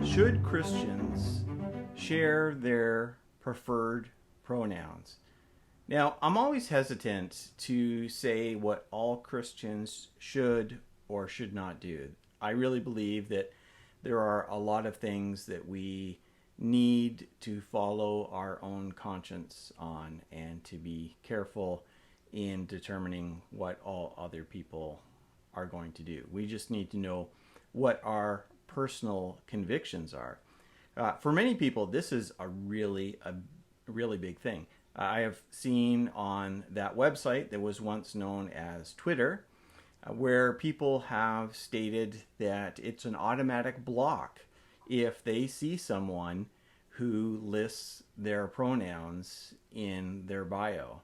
Should Christians share their preferred pronouns? Now, I'm always hesitant to say what all Christians should or should not do. I really believe that there are a lot of things that we need to follow our own conscience on and to be careful in determining what all other people are going to do. We just need to know what our personal convictions are. For many people, this is a really big thing. I have seen on that website that was once known as Twitter, where people have stated that it's an automatic block if they see someone who lists their pronouns in their bio.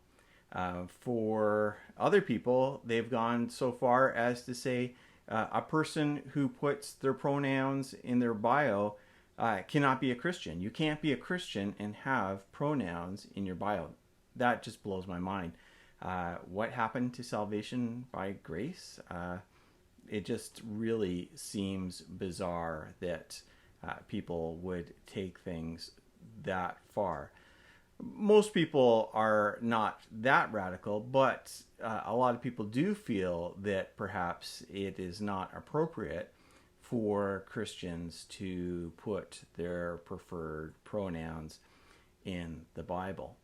For other people, they've gone so far as to say a person who puts their pronouns in their bio cannot be a Christian. You can't be a Christian and have pronouns in your bio. That just blows my mind. What happened to salvation by grace? It just really seems bizarre that people would take things that far. Most people are not that radical, but a lot of people do feel that perhaps it is not appropriate for Christians to put their preferred pronouns in the Bible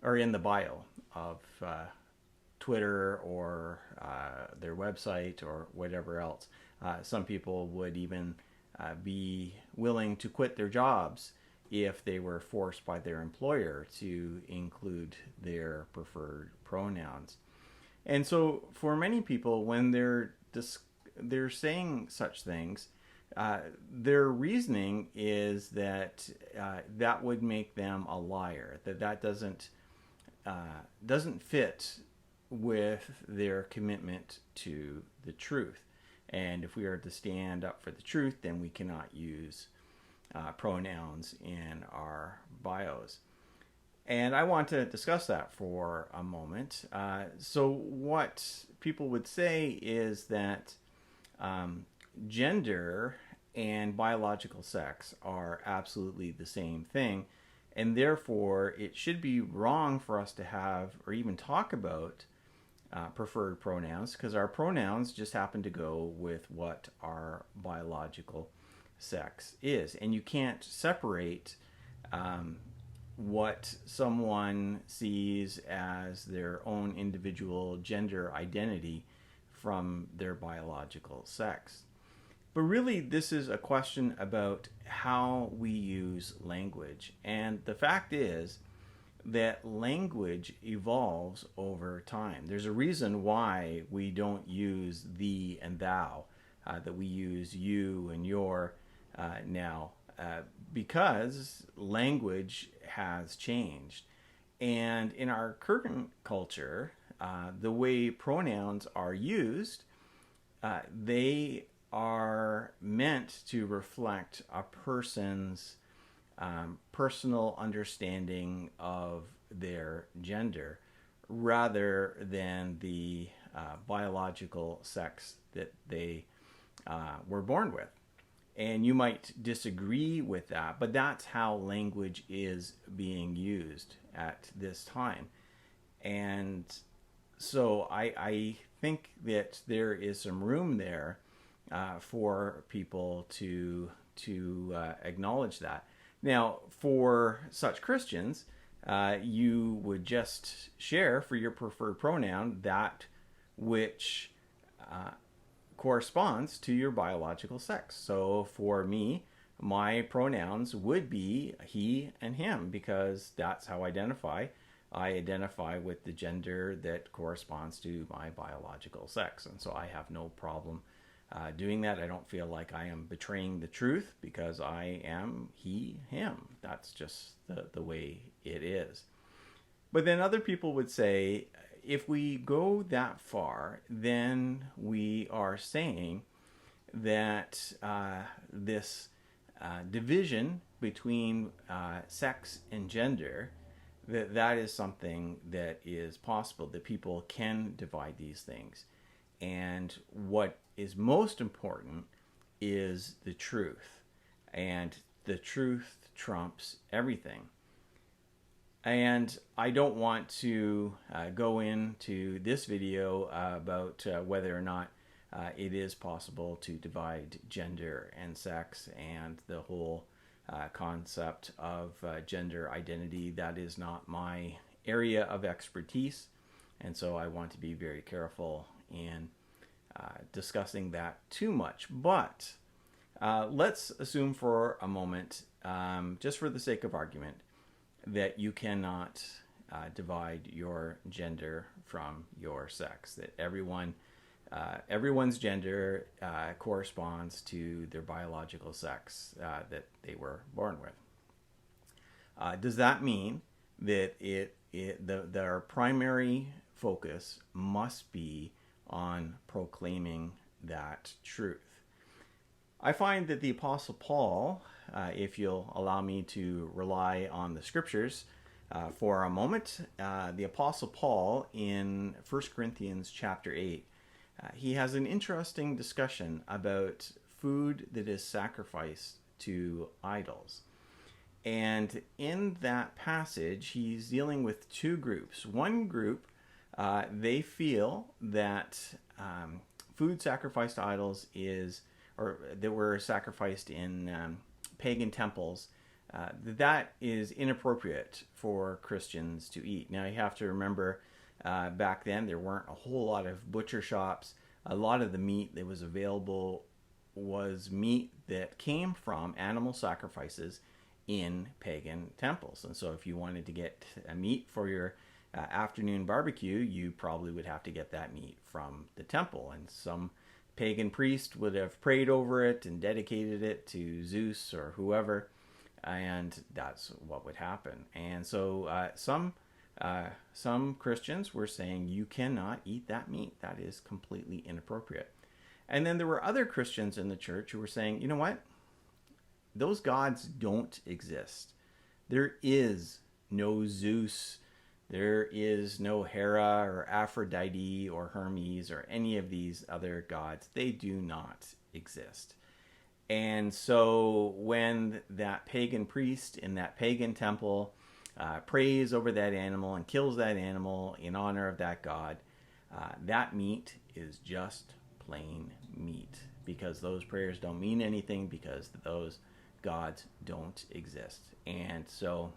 or in the bio of Twitter or their website or whatever else. Some people would even be willing to quit their jobs if they were forced by their employer to include their preferred pronouns. And so for many people, when they're saying such things, their reasoning is that that would make them a liar, that doesn't fit with their commitment to the truth. And if we are to stand up for the truth, then we cannot use pronouns in our bios. And I want to discuss that for a moment. So what people would say is that gender and biological sex are absolutely the same thing, and therefore it should be wrong for us to have or even talk about preferred pronouns, because our pronouns just happen to go with what our biological sex is. And you can't separate what someone sees as their own individual gender identity from their biological sex. But really, this is a question about how we use language. And the fact is that language evolves over time. There's a reason why we don't use thee and thou, that we use you and your now, because language has changed. And in our current culture, the way pronouns are used, they are meant to reflect a person's personal understanding of their gender rather than the biological sex that they were born with. And you might disagree with that, but that's how language is being used at this time. And so I think that there is some room there for people to acknowledge that. Now, for such Christians, you would just share for your preferred pronoun that which corresponds to your biological sex. So for me, my pronouns would be he and him, because that's how I identify with the gender that corresponds to my biological sex. And so I have no problem doing that. I don't feel like I am betraying the truth because I am he, him. That's just the way it is. But then other people would say, if we go that far, then we are saying that this division between sex and gender that is something that is possible, that people can divide these things. And what is most important is the truth. And the truth trumps everything. And I don't want to go into this video about whether or not it is possible to divide gender and sex and the whole concept of gender identity. That is not my area of expertise, and so I want to be very careful in discussing that too much. But let's assume for a moment, just for the sake of argument, that you cannot divide your gender from your sex, that everyone's gender corresponds to their biological sex that they were born with. Does that mean that our primary focus must be on proclaiming that truth? I find that the Apostle Paul, if you'll allow me to rely on the scriptures for a moment, the Apostle Paul in 1 Corinthians chapter 8, he has an interesting discussion about food that is sacrificed to idols. And in that passage, he's dealing with two groups. One group, they feel that food sacrificed to idols or that were sacrificed in pagan temples, that is inappropriate for Christians to eat. Now, you have to remember, back then there weren't a whole lot of butcher shops. A lot of the meat that was available was meat that came from animal sacrifices in pagan temples. And so if you wanted to get a meat for your afternoon barbecue, you probably would have to get that meat from the temple. And some pagan priest would have prayed over it and dedicated it to Zeus or whoever, and that's what would happen. And so some Christians were saying you cannot eat that meat. That is completely inappropriate. And then there were other Christians in the church who were saying, you know what? Those gods don't exist. There is no Zeus. There is no Hera or Aphrodite or Hermes or any of these other gods. They do not exist. And so when that pagan priest in that pagan temple prays over that animal and kills that animal in honor of that god, that meat is just plain meat, because those prayers don't mean anything, because those gods don't exist. And so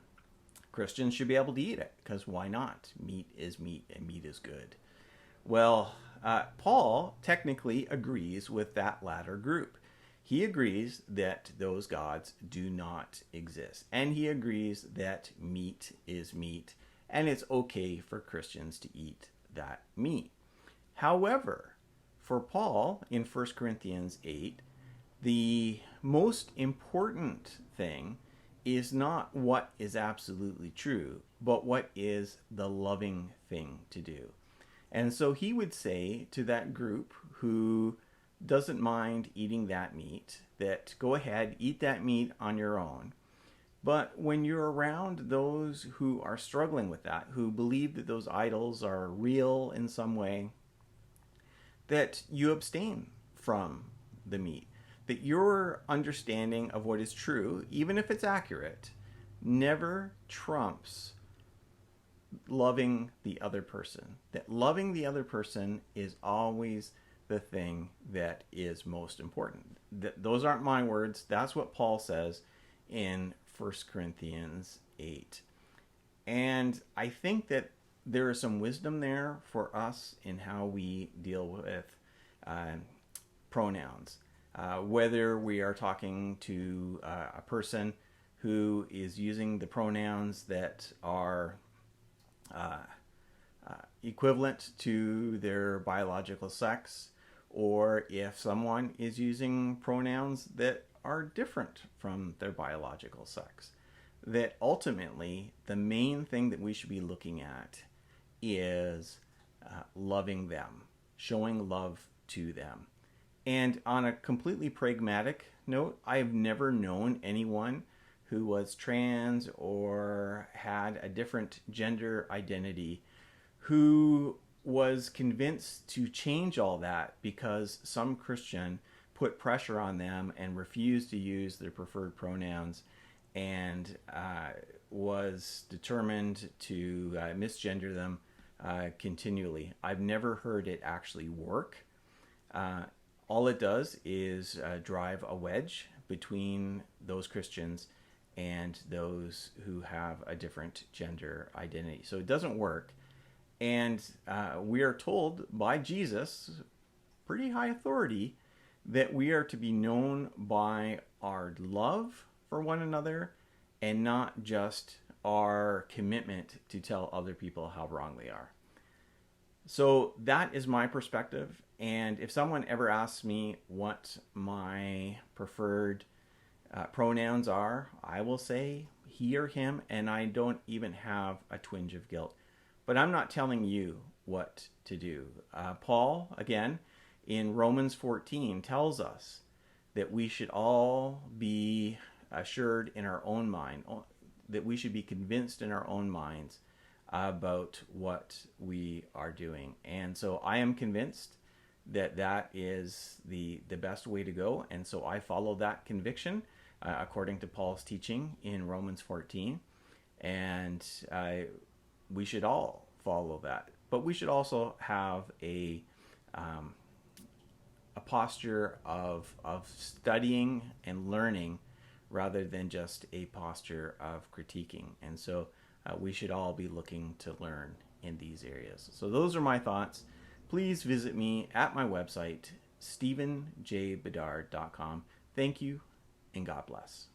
Christians should be able to eat it, because why not? Meat is meat, and meat is good. Well, Paul technically agrees with that latter group. He agrees that those gods do not exist, and he agrees that meat is meat, and it's okay for Christians to eat that meat. However, for Paul in 1 Corinthians 8, the most important thing is not what is absolutely true, but what is the loving thing to do. And so he would say to that group who doesn't mind eating that meat, that go ahead, eat that meat on your own. But when you're around those who are struggling with that, who believe that those idols are real in some way, that you abstain from the meat. That your understanding of what is true, even if it's accurate, never trumps loving the other person. That loving the other person is always the thing that is most important. Those aren't my words. That's what Paul says in 1 Corinthians 8. And I think that there is some wisdom there for us in how we deal with pronouns. Whether we are talking to a person who is using the pronouns that are equivalent to their biological sex, or if someone is using pronouns that are different from their biological sex. That ultimately, the main thing that we should be looking at is loving them, showing love to them. And on a completely pragmatic note, I have never known anyone who was trans or had a different gender identity who was convinced to change all that because some Christian put pressure on them and refused to use their preferred pronouns and was determined to misgender them continually. I've never heard it actually work. All it does is drive a wedge between those Christians and those who have a different gender identity. So it doesn't work. And we are told by Jesus, pretty high authority, that we are to be known by our love for one another and not just our commitment to tell other people how wrong they are. So that is my perspective. And if someone ever asks me what my preferred pronouns are, I will say he or him, and I don't even have a twinge of guilt. But I'm not telling you what to do. Paul, again, in Romans 14, tells us that we should all be assured in our own mind, that we should be convinced in our own minds about what we are doing. And so I am convinced that that is the best way to go. And so I follow that conviction according to Paul's teaching in Romans 14. And we should all follow that. But we should also have a posture of studying and learning rather than just a posture of critiquing. And so we should all be looking to learn in these areas. So those are my thoughts. Please visit me at my website, stephenjbedard.com. Thank you, and God bless.